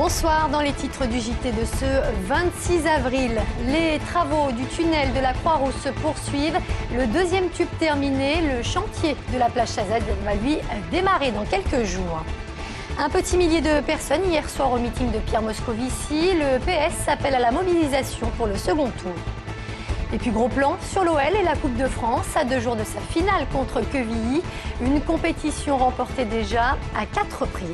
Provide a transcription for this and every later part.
Bonsoir, dans les titres du JT de ce 26 avril. Les travaux du tunnel de la Croix-Rousse se poursuivent. Le deuxième tube terminé, le chantier de la plage Chazette va lui démarrer dans quelques jours. Un petit millier de personnes hier soir au meeting de Pierre Moscovici. Le PS s'appelle à la mobilisation pour le second tour. Et puis gros plan sur l'OL et la Coupe de France à 2 jours de sa finale contre Quevilly. Une compétition remportée déjà à 4 reprises.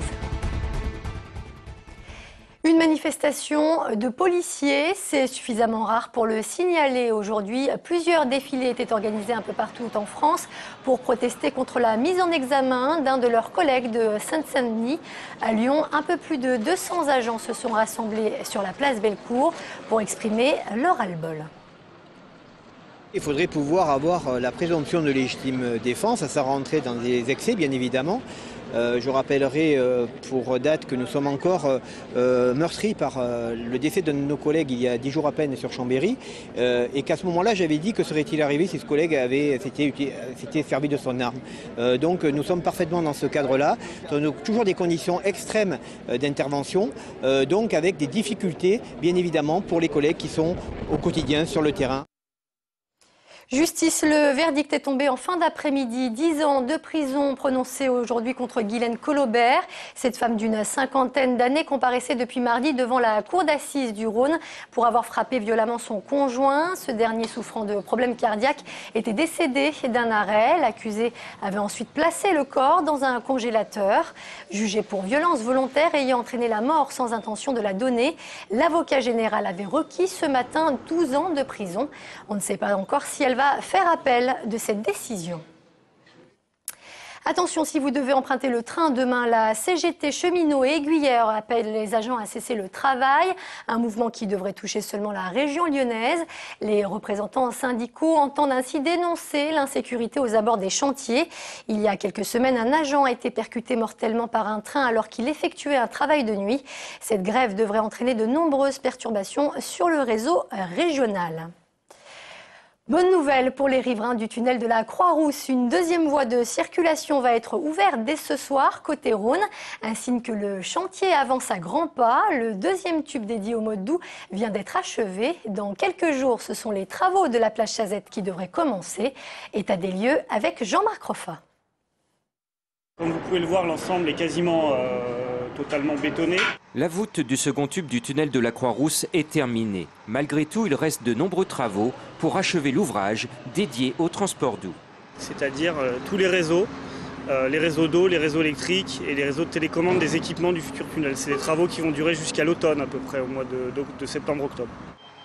Une manifestation de policiers, c'est suffisamment rare pour le signaler. Aujourd'hui, plusieurs défilés étaient organisés un peu partout en France pour protester contre la mise en examen d'un de leurs collègues de Seine-Saint-Denis. À Lyon, un peu plus de 200 agents se sont rassemblés sur la place Bellecour pour exprimer leur ras-le-bol. Il faudrait pouvoir avoir la présomption de légitime défense, ça rentrer dans des excès bien évidemment. Je rappellerai pour date que nous sommes encore meurtris par le décès d'un de nos collègues il y a 10 jours à peine sur Chambéry et qu'à ce moment-là j'avais dit que serait-il arrivé si ce collègue s'était servi de son arme. Donc nous sommes parfaitement dans ce cadre-là, toujours des conditions extrêmes d'intervention, donc avec des difficultés bien évidemment pour les collègues qui sont au quotidien sur le terrain. Justice, le verdict est tombé en fin d'après-midi. 10 ans de prison prononcés aujourd'hui contre Guylaine Colobert. Cette femme d'une cinquantaine d'années comparaissait depuis mardi devant la cour d'assises du Rhône pour avoir frappé violemment son conjoint. Ce dernier, souffrant de problèmes cardiaques, était décédé d'un arrêt. L'accusé avait ensuite placé le corps dans un congélateur. Jugé pour violence volontaire ayant entraîné la mort sans intention de la donner, l'avocat général avait requis ce matin 12 ans de prison. On ne sait pas encore si elle va faire appel de cette décision. Attention, si vous devez emprunter le train demain, la CGT cheminots et aiguilleurs appelle les agents à cesser le travail, un mouvement qui devrait toucher seulement la région lyonnaise. Les représentants syndicaux entendent ainsi dénoncer l'insécurité aux abords des chantiers. Il y a quelques semaines, un agent a été percuté mortellement par un train alors qu'il effectuait un travail de nuit. Cette grève devrait entraîner de nombreuses perturbations sur le réseau régional. Bonne nouvelle pour les riverains du tunnel de la Croix-Rousse. Une deuxième voie de circulation va être ouverte dès ce soir côté Rhône. Un signe que le chantier avance à grands pas. Le deuxième tube dédié au mode doux vient d'être achevé. Dans quelques jours, ce sont les travaux de la plage Chazette qui devraient commencer. État des lieux avec Jean-Marc Roffa. Comme vous pouvez le voir, l'ensemble est quasiment totalement bétonné. La voûte du second tube du tunnel de la Croix-Rousse est terminée. Malgré tout, il reste de nombreux travaux pour achever l'ouvrage dédié au transport doux. C'est-à-dire tous les réseaux d'eau, les réseaux électriques et les réseaux de télécommande des équipements du futur tunnel. C'est des travaux qui vont durer jusqu'à l'automne à peu près, au mois de septembre-octobre.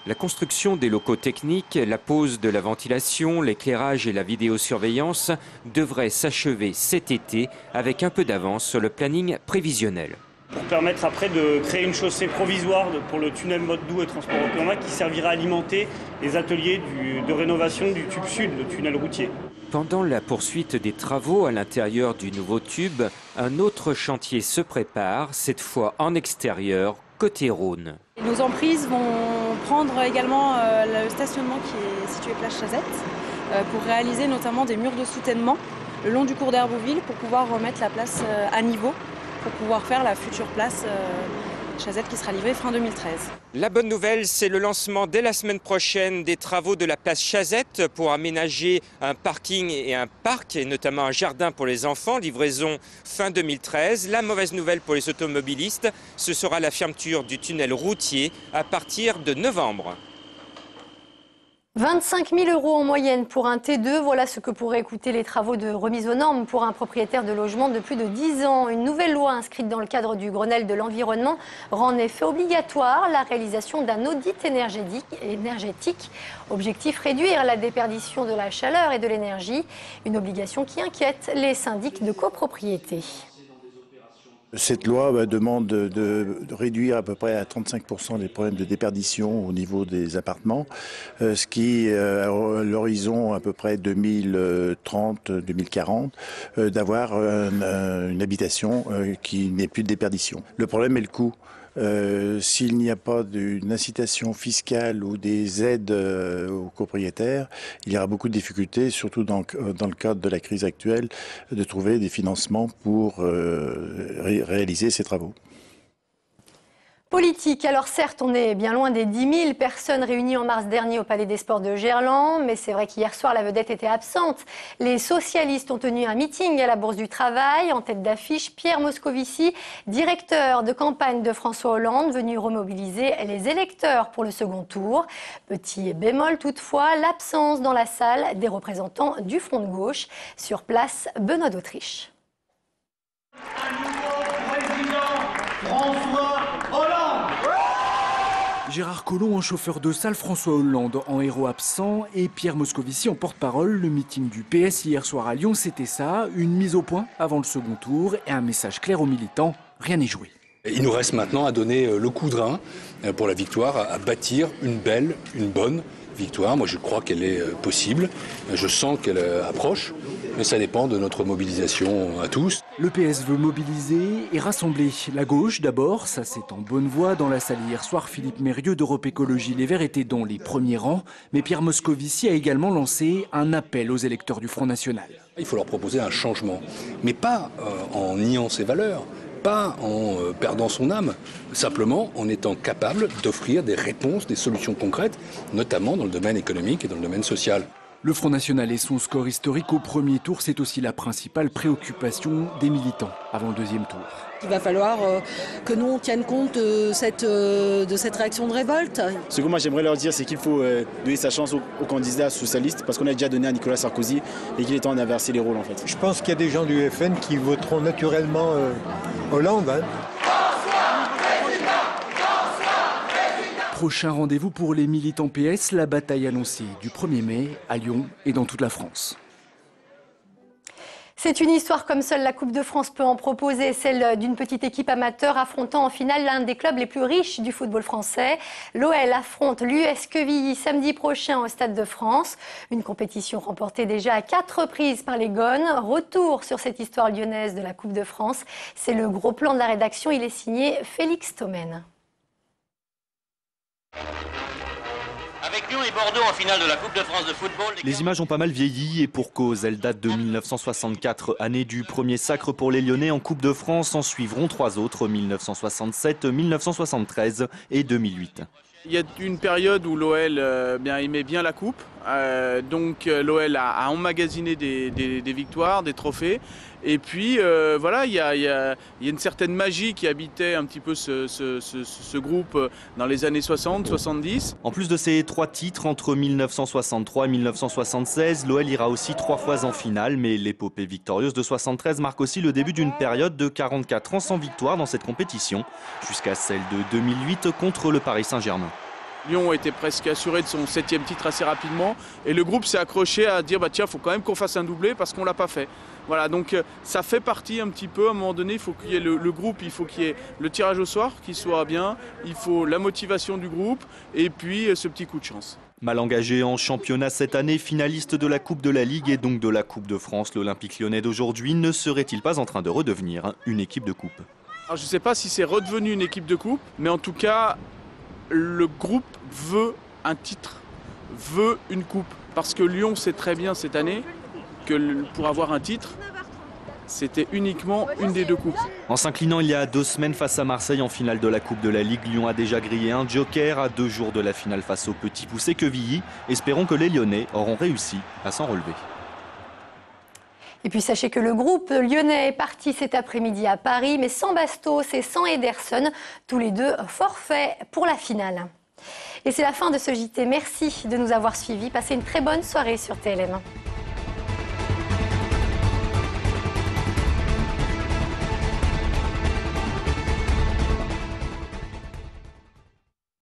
La construction des locaux techniques, la pose de la ventilation, l'éclairage et la vidéosurveillance devraient s'achever cet été avec un peu d'avance sur le planning prévisionnel. Pour permettre après de créer une chaussée provisoire pour le tunnel mode doux et transport en commun qui servira à alimenter les ateliers de rénovation du tube sud, le tunnel routier. Pendant la poursuite des travaux à l'intérieur du nouveau tube, un autre chantier se prépare, cette fois en extérieur, côté Rhône. Nos emprises vont prendre également le stationnement qui est situé place Chazette pour réaliser notamment des murs de soutènement le long du cours d'Herbouville pour pouvoir remettre la place à niveau, pour pouvoir faire la future place Chazette qui sera livrée fin 2013. La bonne nouvelle, c'est le lancement dès la semaine prochaine des travaux de la place Chazette pour aménager un parking et un parc, et notamment un jardin pour les enfants, livraison fin 2013. La mauvaise nouvelle pour les automobilistes, ce sera la fermeture du tunnel routier à partir de novembre. 25 000 € en moyenne pour un T2, voilà ce que pourraient coûter les travaux de remise aux normes pour un propriétaire de logement de plus de 10 ans. Une nouvelle loi inscrite dans le cadre du Grenelle de l'environnement rend en effet obligatoire la réalisation d'un audit énergétique. Objectif, réduire la déperdition de la chaleur et de l'énergie. Une obligation qui inquiète les syndics de copropriété. Cette loi demande de réduire à peu près à 35% les problèmes de déperdition au niveau des appartements, ce qui, à l'horizon à peu près 2030-2040, d'avoir une habitation qui n'ait plus de déperdition. Le problème est le coût. S'il n'y a pas d'une incitation fiscale ou des aides aux propriétaires, il y aura beaucoup de difficultés, surtout dans le cadre de la crise actuelle, de trouver des financements pour réaliser ces travaux. Politique. Alors certes, on est bien loin des 10 000 personnes réunies en mars dernier au Palais des Sports de Gerland, mais c'est vrai qu'hier soir, la vedette était absente. Les socialistes ont tenu un meeting à la Bourse du Travail. En tête d'affiche, Pierre Moscovici, directeur de campagne de François Hollande, venu remobiliser les électeurs pour le second tour. Petit bémol toutefois, l'absence dans la salle des représentants du Front de gauche. Sur place, Benoît d'Autriche. Gérard Collomb en chauffeur de salle, François Hollande en héros absent et Pierre Moscovici en porte-parole. Le meeting du PS hier soir à Lyon, c'était ça, une mise au point avant le second tour et un message clair aux militants, rien n'est joué. Il nous reste maintenant à donner le coup de rein pour la victoire, à bâtir une belle, une bonne victoire. Moi je crois qu'elle est possible, je sens qu'elle approche, mais ça dépend de notre mobilisation à tous. Le PS veut mobiliser et rassembler la gauche d'abord, ça c'est en bonne voie. Dans la salle hier soir, Philippe Mérieux d'Europe Écologie Les Verts était dans les premiers rangs, mais Pierre Moscovici a également lancé un appel aux électeurs du Front National. Il faut leur proposer un changement, mais pas en niant ses valeurs, pas en perdant son âme, simplement en étant capable d'offrir des réponses, des solutions concrètes, notamment dans le domaine économique et dans le domaine social. Le Front National et son score historique au premier tour, c'est aussi la principale préoccupation des militants avant le deuxième tour. Il va falloir que nous on tienne compte de cette réaction de révolte. Ce que moi j'aimerais leur dire, c'est qu'il faut donner sa chance aux candidats socialistes parce qu'on a déjà donné à Nicolas Sarkozy et qu'il est temps d'inverser les rôles en fait. Je pense qu'il y a des gens du FN qui voteront naturellement Hollande. Prochain rendez-vous pour les militants PS, la bataille annoncée du 1er mai à Lyon et dans toute la France. C'est une histoire comme seule la Coupe de France peut en proposer, celle d'une petite équipe amateur affrontant en finale l'un des clubs les plus riches du football français. L'OL affronte l'US Quevilly samedi prochain au Stade de France. Une compétition remportée déjà à 4 reprises par les Gones. Retour sur cette histoire lyonnaise de la Coupe de France. C'est le gros plan de la rédaction, il est signé Félix Thomen. Avec Lyon et Bordeaux en finale de la Coupe de France de football. Les images ont pas mal vieilli et pour cause. Elles datent de 1964, année du premier sacre pour les Lyonnais en Coupe de France. En suivront 3 autres, 1967, 1973 et 2008. Il y a une période où l'OL aimait bien la coupe, donc l'OL a emmagasiné des victoires, des trophées. Et puis voilà, il y a une certaine magie qui habitait un petit peu ce groupe dans les années 60, 70. En plus de ces 3 titres entre 1963 et 1976, l'OL ira aussi 3 fois en finale. Mais l'épopée victorieuse de 73 marque aussi le début d'une période de 44 ans sans victoire dans cette compétition, jusqu'à celle de 2008 contre le Paris Saint-Germain. Lyon était presque assuré de son 7e titre assez rapidement et le groupe s'est accroché à dire tiens, faut quand même qu'on fasse un doublé parce qu'on l'a pas fait. Voilà, donc ça fait partie un petit peu, à un moment donné, il faut qu'il y ait le groupe, il faut qu'il y ait le tirage au sort qui soit bien, il faut la motivation du groupe et puis ce petit coup de chance. Mal engagé en championnat cette année, finaliste de la Coupe de la Ligue et donc de la Coupe de France, l'Olympique Lyonnais d'aujourd'hui ne serait-il pas en train de redevenir une équipe de coupe? Alors, je ne sais pas si c'est redevenu une équipe de coupe, mais en tout cas, le groupe veut un titre, veut une coupe. Parce que Lyon sait très bien cette année que pour avoir un titre, c'était uniquement une des 2 coupes. En s'inclinant il y a 2 semaines face à Marseille en finale de la Coupe de la Ligue, Lyon a déjà grillé un joker à 2 jours de la finale face au petit poussé Quevilly. Espérons que les Lyonnais auront réussi à s'en relever. Et puis sachez que le groupe lyonnais est parti cet après-midi à Paris, mais sans Bastos et sans Ederson, tous les 2 forfaits pour la finale. Et c'est la fin de ce JT. Merci de nous avoir suivis. Passez une très bonne soirée sur TLM1.